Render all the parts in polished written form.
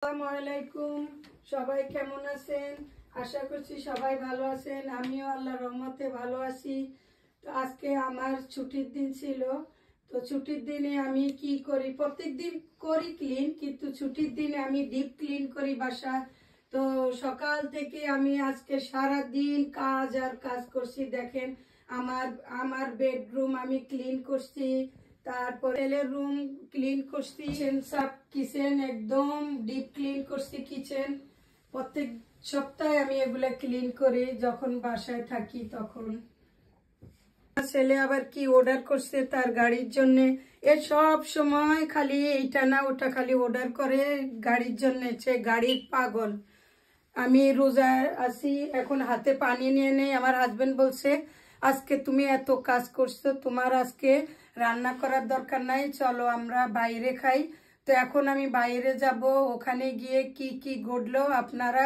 আসসালামু আলাইকুম, সবাই কেমন আছেন? আশা করছি সবাই ভালো আছেন। আমিও আল্লাহর রহমতে ভালো আছি। তো আজকে আমার ছুটির দিন ছিল। তো ছুটির দিনে আমি কি করি, প্রত্যেক দিন করি ক্লিন, কিন্তু ছুটির দিনে আমি ডিপ ক্লিন করি বাসা। তো সকাল থেকে আমি আজকে সারা দিন কাজ আর কাজ করছি। দেখেন আমার আমার বেডরুম আমি ক্লিন করছি, তারপর ছেলের রুম ক্লিন করছি, কিচেন একদম ডিপ ক্লিন করছি। কিচেন প্রত্যেক সপ্তাহে আমি এগুলা ক্লিন করি যখন বাসায় থাকি তখন। ছেলে আবার কি অর্ডার করছে তার গাড়ির জন্য, এ সব সময় খালি এইটা না ওটা খালি অর্ডার করে গাড়ির জন্য। সে গাড়ির পাগল। আমি রোজা আছি, এখন হাতে পানি নিয়ে নেই। আমার হাজবেন্ড বলছে আজকে তুমি এত কাজ করছো, তোমার আজকে রান্না করার দরকার নাই, চলো আমরা বাইরে খাই। তো এখন আমি বাইরে যাব, ওখানে গিয়ে কি কি ঘটলো আপনারা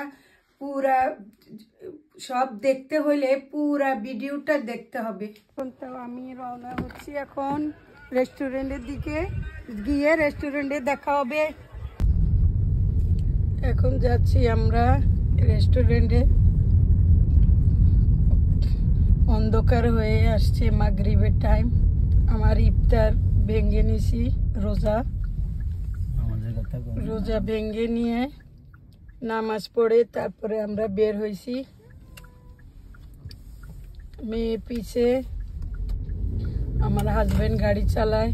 পুরা সব দেখতে হলে পুরা ভিডিওটা দেখতে হবে। তো আমি রওনা হচ্ছি এখন রেস্টুরেন্টের দিকে, গিয়ে রেস্টুরেন্টে দেখা হবে। এখন যাচ্ছি আমরা রেস্টুরেন্টে। অন্ধকার হয়ে আসছে, মাগরিবের টাইম। আমার ইফতার ভেঙে নিছি, রোজা ভেঙে নিয়ে নামাজ পড়ে তারপরে আমরা বের হয়েছি। মেয়ে পিছে, আমার হাজবেন্ড গাড়ি চালায়।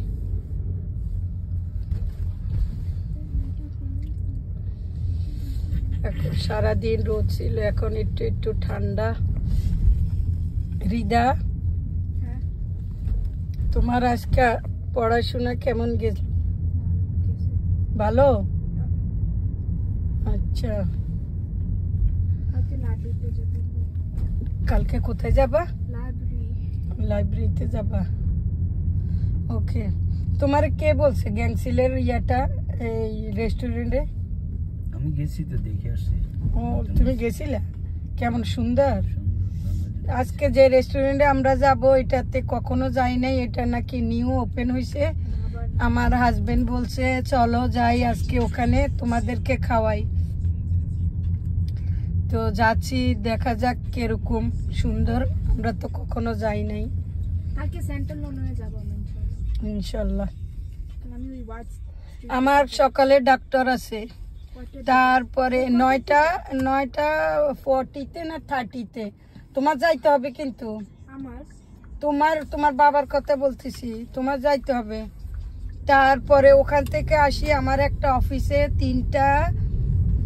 এখন সারাদিন রোদ ছিল, এখন একটু একটু ঠান্ডা। রিদা, তোমার আজকে পড়াশোনা কেমন গেল? ভালো? আচ্ছা, কালকে কোথায় যাবা? লাইব্রেরিতে যাবা। ওকে, তোমার কে বলছে গ্যাংসিলের ইয়াটা এই রেস্টুরেন্টে? আমি গেছি তো, দেখে আসছি। ও, তুমি গেছিলা? কেমন সুন্দর। আজকে যে রেস্টুরেন্টে আমরা যাব এটাতে কখনো যাই নাই, এটা নাকি নিউ ওপেন হয়েছে। আমার হাজবেন্ড বলছে চলো যাই আজকে ওখানে, তোমাদেরকে খাওয়াই। তো যাচ্ছি, দেখা যাক কিরকম সুন্দর, আমরা তো কখনো যাই নাই। ইনশাল্লাহ। আমার সকালে ডাক্তার আছে, তারপরে 9:40 না 30-তে। তোমার যাইতে হবে, কিন্তু তোমার বাবার কথা বলতেছি, তোমার যাইতে হবে। তারপরে ওখান থেকে আসি, আমার একটা অফিসে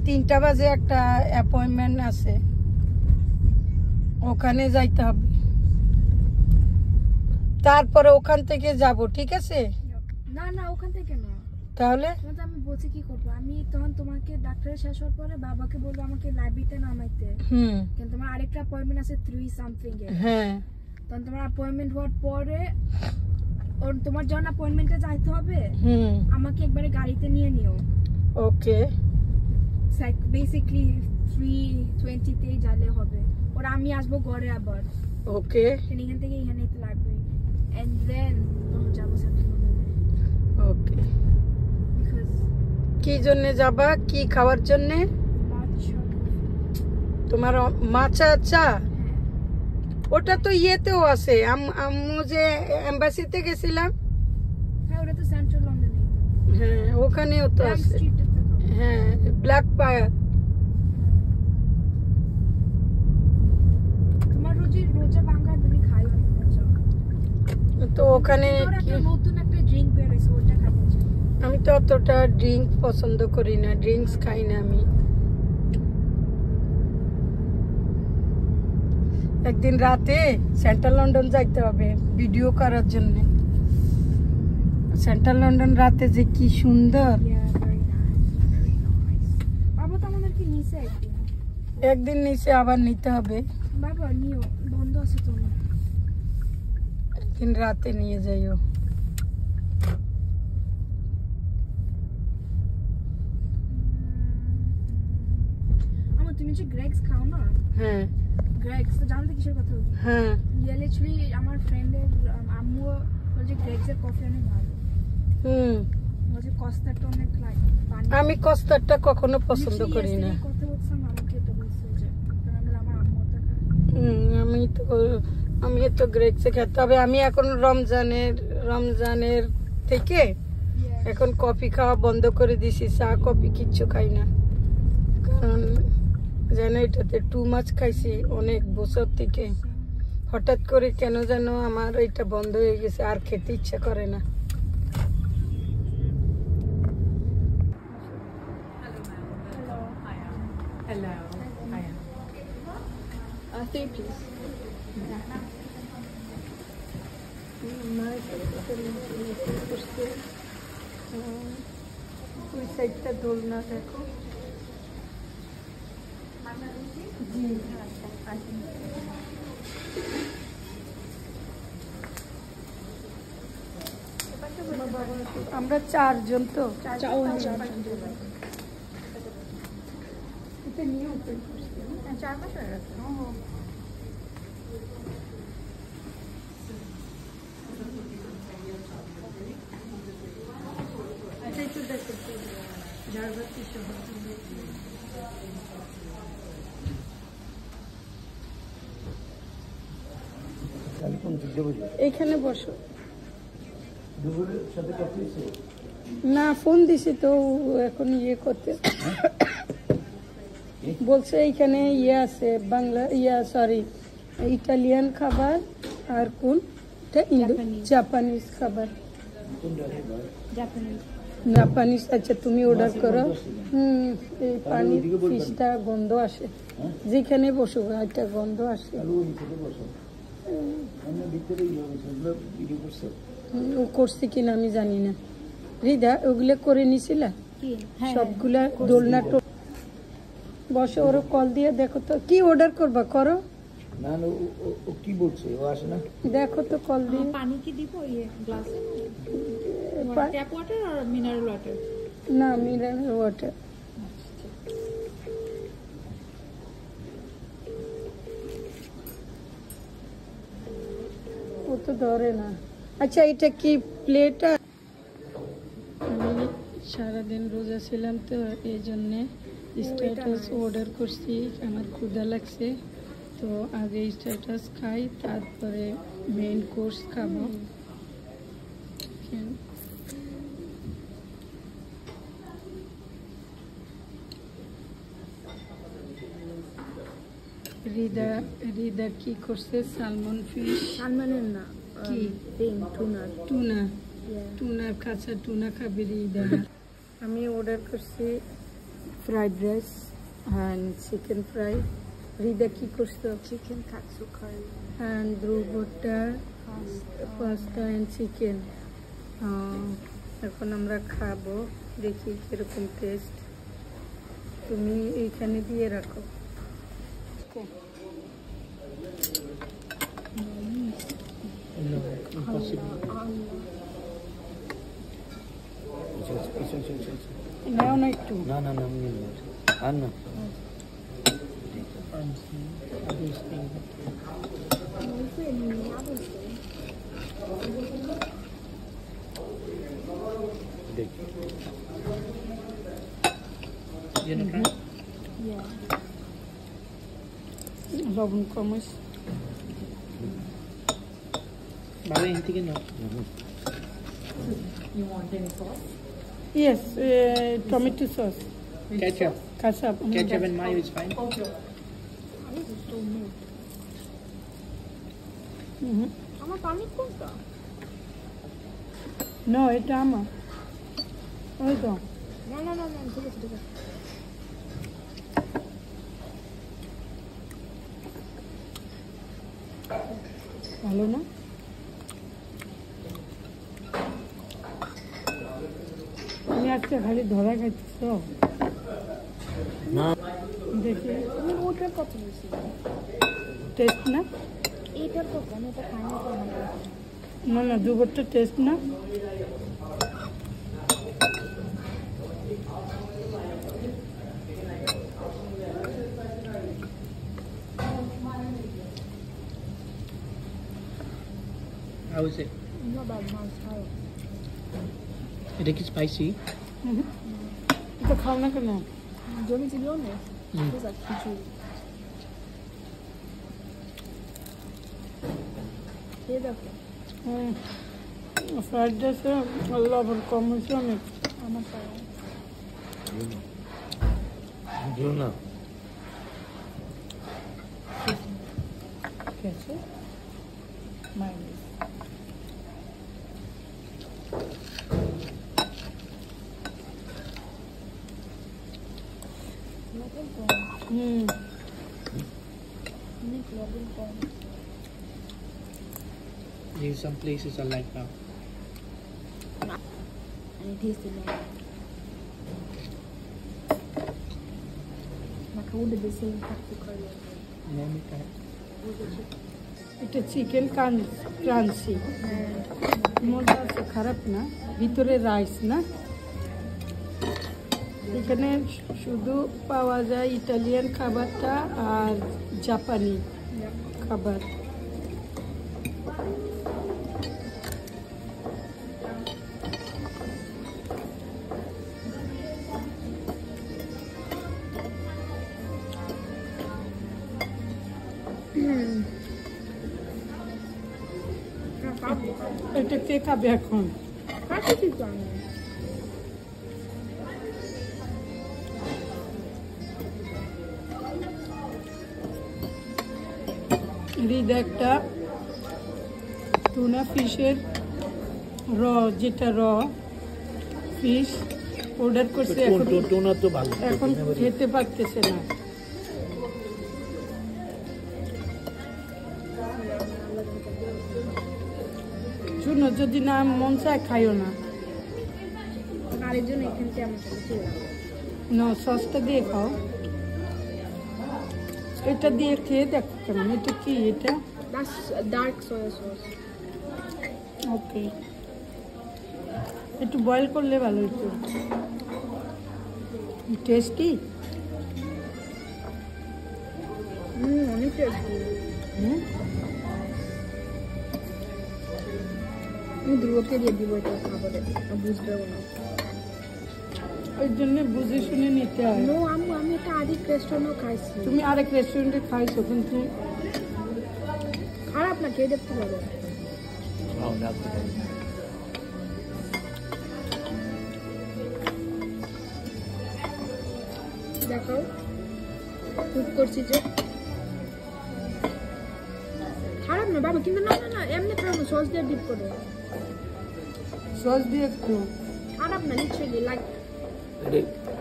3টা বাজে একটা অ্যাপয়েন্টমেন্ট আছে, ওখানে যাইতে হবে। তারপরে ওখান থেকে যাব, ঠিক আছে? না ওখান থেকে না। তাহলে আমি বলছি কি করবো, আমি তখন তোমাকে ডাক্তারের শেষ হওয়ার পরে বাবাকে বলবো আমাকে লাইব্রেরিতে নামাইতে। কিন্তু তোমার আরেকটা অ্যাপয়েন্টমেন্ট আছে 3 something এ। হ্যাঁ, তখন তোমার অ্যাপয়েন্টমেন্ট হওয়ার পরে তোমার যখন অ্যাপয়েন্টমেন্টে যাইতে হবে আমাকে একবারে গাড়িতে নিয়ে নিও। ওকে, বেসিক্যালি 3:20 তেই যাইলে হবে। ওরা আমি আসবো ঘরে আবার। ওকে, এখান থেকে এখানে লাইব্রেরি এন্ড দেন যাবো সেন্ট্রাল। ওকে। কি জন্য যাবা, কি খাওয়ার জন্য? তোমার মাচা চা? ওটা তো ইয়েতেও আছে, আম্মু যে এম্বাসিতে গেছিলাম, হ্যাঁ ওখানেও তো আছে। হ্যাঁ, ব্ল্যাক পায়ার। তো ওখানে আমি তো অতটা ড্রিঙ্ক পছন্দ করি না, ড্রিঙ্কস খাই না আমি। একদিন রাতে সেন্ট্রাল লন্ডন যাইতে হবে ভিডিও করার জন্য। সেন্ট্রাল লন্ডন রাতে যে কি সুন্দর। একদিন নিচে আবার নিতে হবে, একদিন রাতে নিয়ে যাইও। তুমি যে গ্রেগস খাও না? হ্যাঁ, গ্রেগস তো জানতে কিসের কথা? হ্যাঁ, লিটারালি আমার ফ্রেন্ডের আম্মু বলছে গ্রেগস এর কফি অনেক ভালো। বলছে কস্তারটা অনেক পানি। আমি কস্টার্ডটা কখনো পছন্দ করি না। কথা বলছিলাম আমাকে এটা বলছে যে আমি আমার আম্মু ওটা আমি তো গ্রেক্সে খাই, তবে আমি এখন রমজানের থেকে এখন কফি খাওয়া বন্ধ করে দিছি, চা কফি কিচ্ছু খাই না, কারণ যেন এটাতে টু মাছ খাইছি অনেক বছর থেকে। হঠাৎ করে কেন যেন আমার এটা বন্ধ হয়ে গেছে, আর খেতে ইচ্ছা করে না। ওই সাইডটা দোলনা দেখো। আমরা 4 জন তো এটা নিয়ে ওপেন করছি 4 মাস হয়ে গেছে। এখানে বসো। না, ফোন দিছি তো এখন ইয়ে করতে বলছে এইখানে ইয়ে আছে বাংলা সরি ইটালিয়ান খাবার আর কোন জাপানিজ খাবার। জাপানিজ। আচ্ছা তুমি অর্ডার করো। এই পানির ফিশটা গন্ধ আসে, যেখানে বসো একটা গন্ধ আসে। ও করছে কিনা আমি জানি না। হৃদা ওগুলো করে নিছিলা সবগুলা দোলনা বসে, ওর কল দিয়ে দেখো তো কি অর্ডার করবা করো। না না ও কি বলছে, ও আসে না। দেখো তো কল দিয়ে। পানি কি দিব গ্লাসে? ট্যাপ ওয়াটার আর মিনারেল ওয়াটার? না, মিনারেল ওয়াটার। ও তো ধরে না। আচ্ছা এটা কি প্লেট? আমি সারাদিন রোজা ছিলাম তো এই জন্যে স্ট্যাটাস অর্ডার করছি, আমার ক্ষুধা লাগছে তো আগে স্ট্যাটাস খাই, তারপরে মেইন কোর্স খাবো। রিদা কি করছে? Salmon fish. সালমানের না, কি টুনার কাঁচা টুনা খাবে রিদা। আমি অর্ডার করছি fried rice and chicken fry. Rida কি করছো? চিকেন কাটসু কারি অ্যান্ড ব্রুটা পাস্তা অ্যান্ড চিকেন। এখন আমরা খাবো, দেখি কিরকম টেস্ট। তুমি এইখানে দিয়ে রাখো। নাও না একটু। না না না আর না। লবণ কম হয়েছে। বাবা এখান থেকে নাও। Yes, tomato sauce. Ketchup. Ketchup and mayo is fine. আমার পানি কোনটা? No, এটা আমার। ওই তো। না ঠিক আছে। ভালো না? আমি আজকে খালি ধরা খাইতেছ না। দেখি তুমি ওটার কথা বলছি, টেস্ট না? এইটার কথা আমি এটা খাই না। না না, দুপুরটা টেস্ট না? How is it? Not bad, nice. এটা কি স্পাইসি? এটা খাও না কেন? জমি চিলিওনে হুম। বুঝা খিচুড়ি খেয়ে দেখো ফ্রাইড রাইসে লবণ কম হয়েছে অনেক। আমার তাই দিও না। খেয়েছে মাইনাস। লবণ কম অনেক লবণ কম These some places are like that. and it tasted like I would have the same practical Let me try. এটা চিকেন ক্রাঞ্চি মজা আছে, খারাপ না। ভিতরে রাইস না, এখানে শুধু পাওয়া যায় ইটালিয়ান খাবারটা আর জাপানি খাবার। এটা কে খাবে এখন? কাছে তো আমি রিদ একটা টুনা ফিশের যেটা ফিশ অর্ডার করছে, এখন টোনা তো ভালো। এখন খেতে পারতেছে না। শুনো, যদি না মন চায় খাইও না। আরেকজন এখান থেকে আমার সাথে ছিল না, সসটা দিয়ে খাও। এটা দিয়ে খেয়ে দেখো কেমন। এটা কি? এটা That's dark soy sauce. ওকে, একটু বয়েল করলে ভালো হতো। টেস্টি। অনেক টেস্টি। আমি ধ্রুবকে দিয়ে দিব এটা খাবারে, বুঝবেও না। ওই জন্য বুঝে শুনে নিতে হয়। নো আম্মু, আমি এটা আরেক রেস্টুরেন্টও খাইছি। তুমি আরেক রেস্টুরেন্টে খাইছো, কিন্তু খারাপ না, খেয়ে দেখতে পারো। দেখো কুক করছি যে খারাপ না বাবা, কিন্তু না না না এমনি খারাপ না, সস দিয়ে ডিপ করো। সস দিয়ে একটু। খারাপ না, লিটারালি লাইক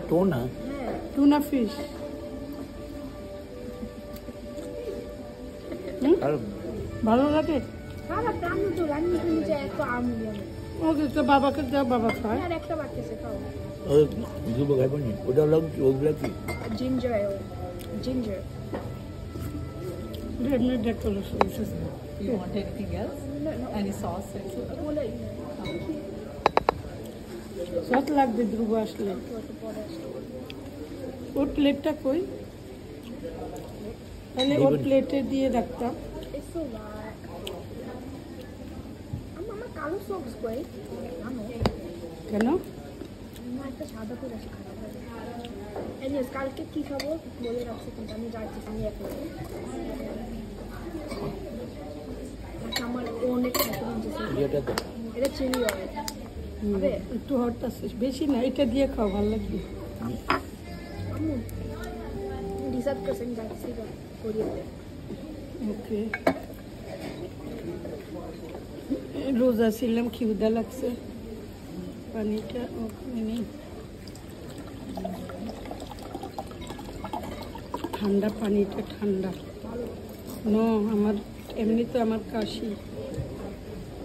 টোনা হ্যাঁ। টুনা ফিশ ভালো লাগে। খারাপ না, আমি তো রান্না করে নিচে এত আম দিয়ে ওকে, তো বাবাকে দাও, বাবা খায়। আর একটা বাচ্চাছে খাও। দুটো খাইব নি, ওটা লাগছে ওগুলা কি? জিঞ্জার জিঞ্জার এমনি decoration. You want anything else? Any sauce? বলে সস লাগবে ধ্রুব আসলে। ওর প্লেটটা কই? তাহলে ওর প্লেটে দিয়ে রাখতাম। এসো ভাই আমার কালো সক্স কই জানো কেন? না, একটা সাদা করে আছে খারাপ হবে। এনিওয়েজ কালকে কি খাবো বলে রাখছি, কিন্তু আমি যাচ্ছি আমি এখন আমার অনেক খাইতে মন চাইছে। এটা তো এটা চিলি অয়েল হবে। একটু হট আছে, বেশি না। এটা দিয়ে খাও, ভালো লাগবে। আম্মু ডিসাইড করছি আমি যাচ্ছি কোরিয়াতে। ওকে, রোজা ছিলাম, খিদা লাগছে। পানিটা ওখানে নেই, ঠান্ডা পানিটা ঠান্ডা। নো, আমার এমনি তো আমার কাশি।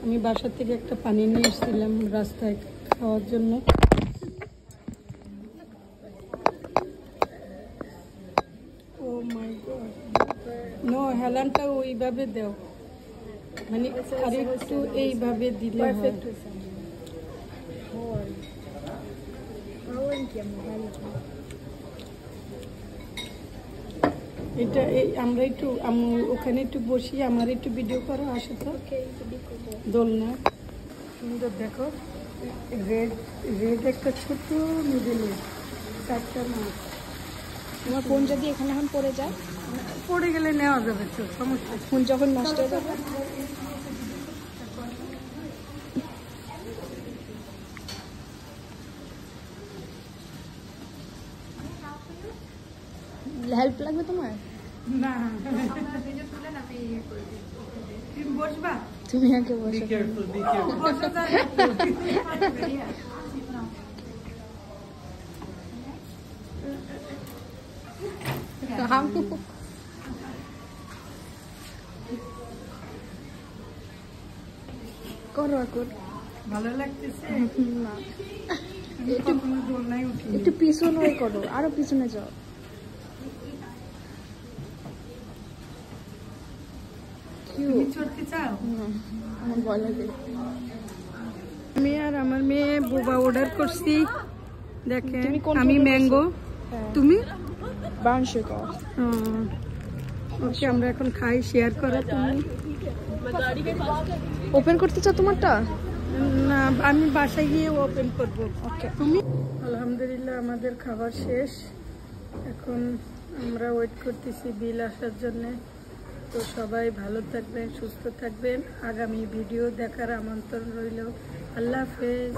আমি বাসা থেকে একটা পানি নিয়ে এসেছিলাম রাস্তায় খাওয়ার জন্য। ও মাই গড, নো, হেলানটা ওইভাবে দাও, মানে আর একটু এইভাবে দিলে হয়। পারফেক্ট হয়েছে হয় খাওয়ান কি আমি ভালো এটা আমরা একটু ওখানে একটু বসি, আমার একটু ভিডিও করো, আসো তো। ওকে এটা দিয়ে করবো। দোলনা সুন্দর দেখো, রেড রেড একটা ছোট মিডিলে 4টা মাছ তোমার ফোন যদি এখানে এখন পড়ে যায়, পড়ে গেলে নেওয়া যাবে, তো সমস্যা নেই। ফোন যখন নষ্ট হয়ে যাবে। হেল্প লাগবে তোমার? না তুমি বসবা? তুমি আগে বসো। বসো তাহলে। করো এখন। ভালো লাগতেছে না, কখনো দোলনায় উঠিনি। একটু পিছনে করো, আরো পিছনে যাও। তুমি চড়তে চাও? আমার ভয় লাগে। আমি আর আমার মেয়ে বোবা অর্ডার করছি, দেখেন। তুমি কোন আমি order ম্যাঙ্গো, হ্যাঁ, তুমি? Brown sugar. ওকে, আমরা এখন খাই। শেয়ার করো তুমি। ওপেন করতে চাও তোমারটা? না, আমি বাসায় গিয়ে ওপেন করবো। ওকে, তুমি? আলহামদুলিল্লাহ, আমাদের খাবার শেষ। এখন আমরা ওয়েট করতেছি বিল আসার জন্য। তো সবাই ভালো থাকবেন, সুস্থ থাকবেন। আগামী ভিডিও দেখার আমন্ত্রণ রইল। আল্লাহ হাফেজ।